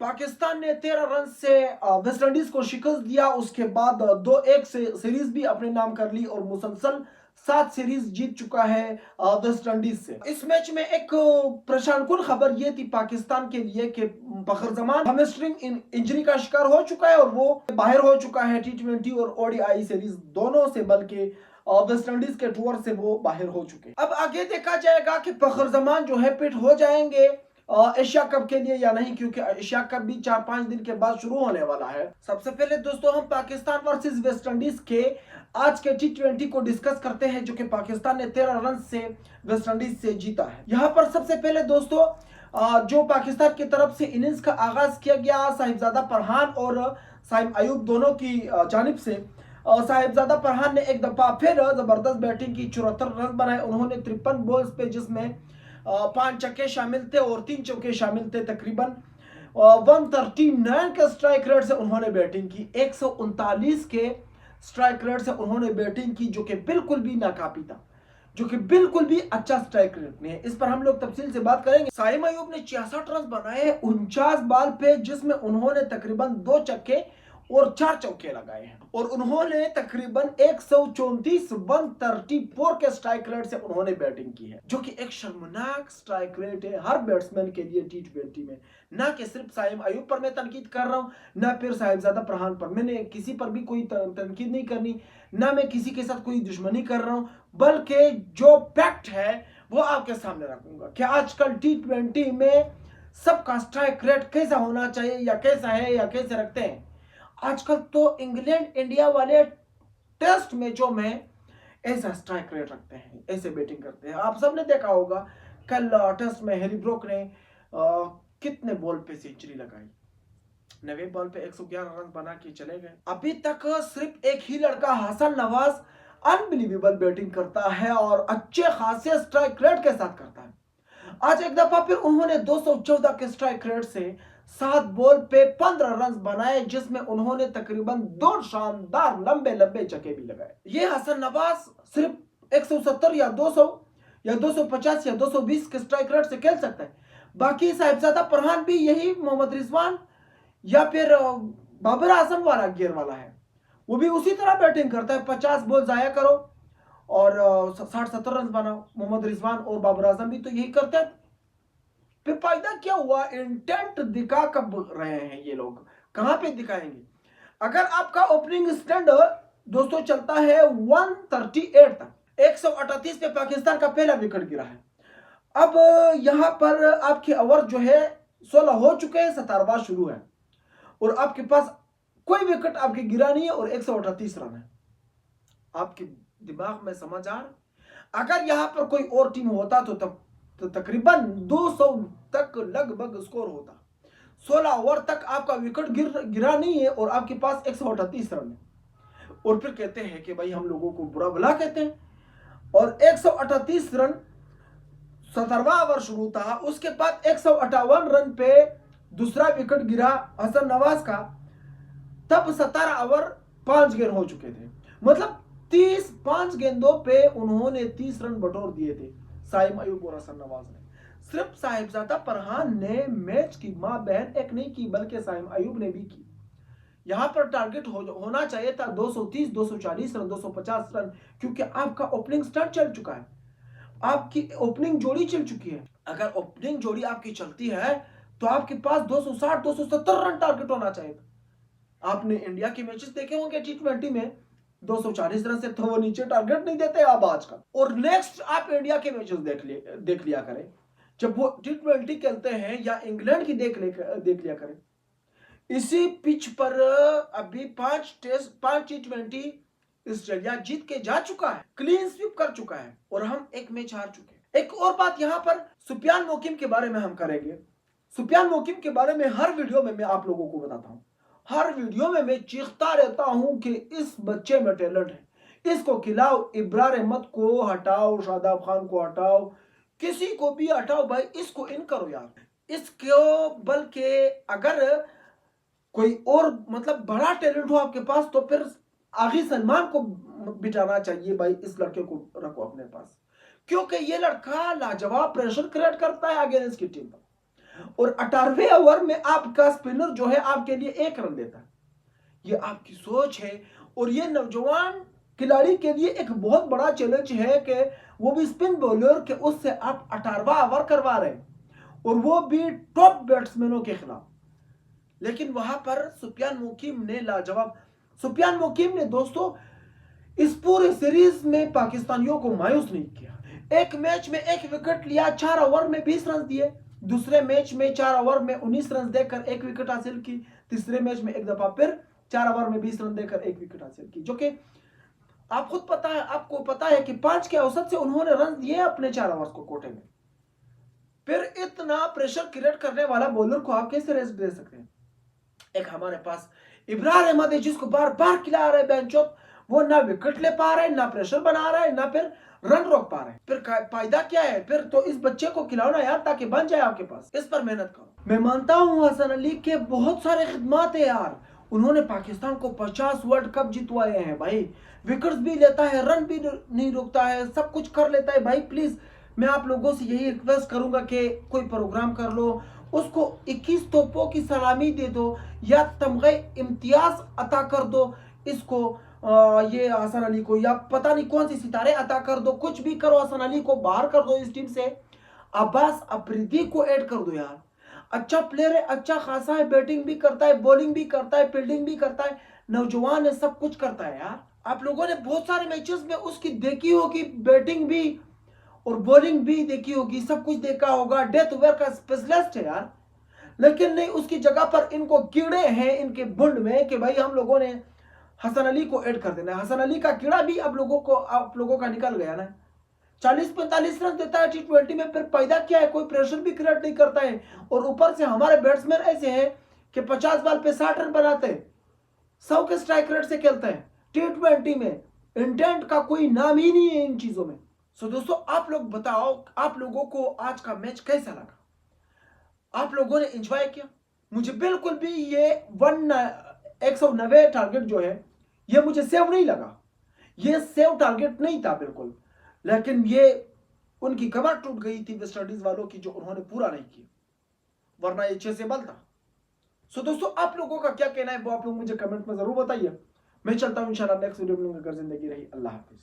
पाकिस्तान ने 13 रन से West Indies को शिकस्त दिया। उसके बाद 2-1 से सीरीज भी अपने नाम कर ली और मुसलसल 7 सीरीज जीत चुका है वेस्ट इंडीज से। इस मैच में एक परेशानकुन खबर ये थी पाकिस्तान के लिए कि फखर जमान हैमस्ट्रिंग इंजरी का शिकार हो चुका है और वो बाहर हो चुका है टी20 और ओडीआई सीरीज दोनों से, बल्कि वेस्ट इंडीज के टूर से वो बाहर हो चुके। अब आगे देखा जाएगा कि फखर जमान जो है फिट हो जाएंगे एशिया कप के लिए या नहीं, क्योंकि एशिया कप भी 4-5 दिन के बाद शुरू होने वाला है। सबसे पहले दोस्तों हम पाकिस्तान वर्सेस वेस्ट इंडीज के आज के टी20 को डिस्कस करते हैं, जो कि पाकिस्तान ने 13 रन से वेस्ट इंडीज से जीता है। यहाँ पर सबसे पहले दोस्तों जो पाकिस्तान की तरफ से इनिंग्स का आगाज किया गया साहिबजादा फरहान और साइम अयूब दोनों की जानिब से। साहिबजादा फरहान ने एक दफा फिर जबरदस्त बैटिंग की, 74 रन बनाए उन्होंने 53 बॉल्स पे, जिसमें 5 छक्के शामिल थे और 3 चौके शामिल थे। तकरीबन 139 के स्ट्राइक रेट से उन्होंने बैटिंग की, 139 के स्ट्राइक रेट से उन्होंने बैटिंग की, जो कि बिल्कुल भी नाकाफी था, जो कि बिल्कुल भी अच्छा स्ट्राइक रेट नहीं है। इस पर हम लोग तफसील से बात करेंगे। साइम अयूब ने 66 रन बनाए 49 बॉल पे, जिसमें उन्होंने तकरीबन 2 छक्के और 4 चौके लगाए हैं और उन्होंने तकरीबन 134 134 के स्ट्राइक रेट से उन्होंने बैटिंग की है, जो कि एक शर्मनाक स्ट्राइक रेट है हर बैट्समैन के लिए टी20 में। ना कि सिर्फ साइम अयूब पर मैं तनकीद कर रहा हूं, ना फिर साहिबजादा फरहान पर, मैंने किसी पर भी कोई तनकीद नहीं करनी, ना मैं किसी के साथ कोई दुश्मनी कर रहा हूं, बल्कि जो फैक्ट है वो आपके सामने रखूंगा कि आजकल टी20 में सबका स्ट्राइक रेट कैसा होना चाहिए या कैसा है या कैसे रखते हैं। आजकल तो इंग्लैंड इंडिया वाले टेस्ट मैचों में ऐसा स्ट्राइक रेट रखते हैं, ऐसे बैटिंग करते हैं। आप सबने देखा होगा कल टेस्ट में हैरी ब्रोक ने कितने बॉल पे सेंचुरी लगाई, 90 बॉल पे 111 रन बना के चले गए। अभी तक सिर्फ एक ही लड़का हसन नवाज अनबिलीवेबल बैटिंग करता है और अच्छे खासे स्ट्राइक रेट के साथ करता है। आज एक दफा फिर उन्होंने 214 के स्ट्राइक रेट से 7 बॉल पे 15 रन बनाए, जिसमें उन्होंने तकरीबन 2 शानदार लंबे लंबे छक्के भी लगाए। ये हसन नवाज सिर्फ 170 या 200 या 250 या 220 के स्ट्राइक रेट से खेल सकता है। बाकी साहिबजादा फरहान भी यही मोहम्मद रिजवान या फिर बाबर आजम वाला गियर वाला है, वो भी उसी तरह बैटिंग करता है। 50 बॉल जाया करो और 60-70 रन बनाओ। मोहम्मद रिजवान और बाबर आजम भी तो यही करते हैं। फिर फायदा क्या हुआ? इंटेंट दिखा कब रहे हैं ये लोग, कहां पे दिखाएंगे? अगर आपका ओपनिंग स्टैंड दोस्तों चलता है 138 तक, 138 पे पाकिस्तान का पहला विकेट गिरा है। अब यहां पर आपके ओवर जो है 16 हो चुके हैं, 17वां शुरू है और आपके पास कोई विकेट आपके गिरा नहीं है और 138 रन है। आपके दिमाग में समझ आ रहा? अगर यहां पर कोई और टीम होता तो तकरीबन 200 तक लगभग स्कोर होता। 16 ओवर तक आपका विकेट गिरा नहीं है और आपके पास 138 रन है, और फिर कहते हैं कि भाई हम लोगों को बुरा भला कहते हैं। और 138 रन 17वां ओवर शुरू था, उसके बाद 158 रन पे दूसरा विकेट गिरा हसन नवाज का, तब 17 ओवर 5 गेंद हो चुके थे। मतलब 5 गेंदों पे उन्होंने 30 रन बटोर दिए थे साइम अयूब और हसन नवाज ने। सिर्फ साहिबजादा फरहान ने मैच की मां बहन एक नहीं की, बल्कि साइम अयूब ने भी की। यहां पर टारगेट होना चाहिए था 230 240 रन, 250 रन, क्योंकि आपका ओपनिंग स्टार्ट चल चुका है, आपकी ओपनिंग जोड़ी चल चुकी है। अगर ओपनिंग जोड़ी आपकी चलती है तो आपके पास 260 270 रन टारगेट होना चाहिए था। आपने इंडिया के मैचेस देखे होंगे टी20 में, 240 रन से तो वो नीचे टारगेट नहीं देते अब आजकल। और नेक्स्ट आप इंडिया के मैचेस देख लिया करें, जब वो टी20 खेलते हैं, या इंग्लैंड की देख लिया करें। इसी पिच पर अभी 5 टी20 ऑस्ट्रेलिया जीत के जा चुका है, क्लीन स्वीप कर चुका है और हम एक मैच हार चुके हैं। एक और बात यहां पर सुफियान मोकिम के बारे में हम करेंगे। सुफियान मोकिम के बारे में हर वीडियो में मैं आप लोगों को बताता हूं, हर वीडियो में मैं चीखता रहता हूं कि इस बच्चे में टैलेंट है, इसको खिलाओ। इब्रार अहमद को हटाओ, शादाब खान को हटाओ, किसी को भी हटाओ भाई, इसको इन करो यार, इसको। बल्कि अगर कोई और मतलब बड़ा टैलेंट हो आपके पास तो फिर आगे सलमान को बिठाना चाहिए भाई, इस लड़के को रखो अपने पास, क्योंकि ये लड़का लाजवाब प्रेशर क्रिएट करता है अगेंस्ट की टीम पर। और 18वें ओवर में आपका स्पिनर जो है आपके लिए 1 रन देता है। ये आपकी सोच है और ये नौजवान खिलाड़ी के लिए एक बहुत बड़ा चैलेंज है कि वो भी स्पिन बॉलर के उससे आप 18वां ओवर करवा रहे हैं और वो भी टॉप बैट्समैनों के खिलाफ। लेकिन वहां पर सुफियान मुकीम ने लाजवाब, सुफियान मुकीम ने दोस्तों इस पूरे सीरीज में पाकिस्तानियों को मायूस नहीं किया। एक मैच में 1 विकेट लिया, 4 ओवर में 20 रन दिए। दूसरे मैच में 4 ओवर में 19 रन देकर 1 विकेट हासिल की। तीसरे मैच में एक दफा फिर 4 ओवर में 20 रन देकर 1 विकेट हासिल की, जो कि आप खुद पता है, आपको पता है कि 5 के औसत से उन्होंने रन दिए अपने 4 ओवर को कोटे में। फिर इतना प्रेशर क्रिएट करने वाला बॉलर को आप कैसे रेस्ट दे सकते हैं? एक हमारे पास इब्रार अहमद है जिसको बार बार खिला रहे बेंचों, वो ना विकेट ले पा रहे, ना प्रेशर बना रहा है, ना फिर रन रोक पा रहे हैं। फिर फायदा क्या है? फिर तो इस बच्चे को खिलाना यार, ताकि बन जाए आपके पास। इस पर मेहनत करो। मैं मानता हूं हसन अली के बहुत सारे खिदमात है यार, उन्होंने पाकिस्तान को 50 वर्ल्ड कप जितवाए हैं भाई। विकेट्स भी लेता है, रन भी नहीं रुकता है, सब कुछ कर लेता है भाई। प्लीज मैं आप लोगों से यही रिक्वेस्ट करूंगा कि कोई प्रोग्राम कर लो, उसको 21 तोपों की सलामी दे दो या तमगे इम्तियाज अता कर दो इसको, ये हसन अली को, या पता नहीं कौन सी सितारे अता कर दो, कुछ भी करो, हसन अली को बाहर कर दो इस टीम से। अब्बास अफरीदी को ऐड कर दो यार, अच्छा प्लेयर है, अच्छा खासा है, बैटिंग भी करता है, बॉलिंग भी करता है, फील्डिंग भी करता है, नौजवान है, सब कुछ करता है यार। आप लोगों ने बहुत सारे मैचेस में उसकी देखी होगी, बैटिंग भी और बॉलिंग भी देखी होगी, सब कुछ देखा होगा, डेथ ओवर का स्पेशलिस्ट है यार। लेकिन नहीं, उसकी जगह पर इनको कीड़े हैं इनके बुंड में कि भाई हम लोगों ने हसन अली को ऐड कर देना है। हसन अली का कीड़ा भी आप लोगों का निकल गया ना। 40-45 रन देता है T20 में, फिर फायदा क्या है? कोई प्रेशर भी क्रिएट नहीं करता है। और ऊपर से हमारे बैट्समैन ऐसे हैं कि 50 बॉल पे 60 रन बनाते हैं, 100 के स्ट्राइक रेट से खेलते हैं। T20 में इंटेंट का कोई नाम ही नहीं है इन चीजों में। सो दोस्तों आप लोग बताओ, आप लोगों को आज का मैच कैसा लगा? आप लोगों ने एंजॉय किया? मुझे बिल्कुल भी ये 190 टारगेट जो है ये मुझे सेव नहीं लगा, ये सेव टारगेट नहीं था बिल्कुल। लेकिन ये उनकी कमर टूट गई थी वेस्ट इंडीज वालों की, जो उन्होंने पूरा नहीं किया, वरना ये 6 से बल था। सो दोस्तों आप लोगों का क्या कहना है वो आप लोग मुझे कमेंट में जरूर बताइए। मैं चलता हूं इंशाल्लाह नेक्स्ट वीडियो में, अगर जिंदगी रही। अल्लाह हाफिज।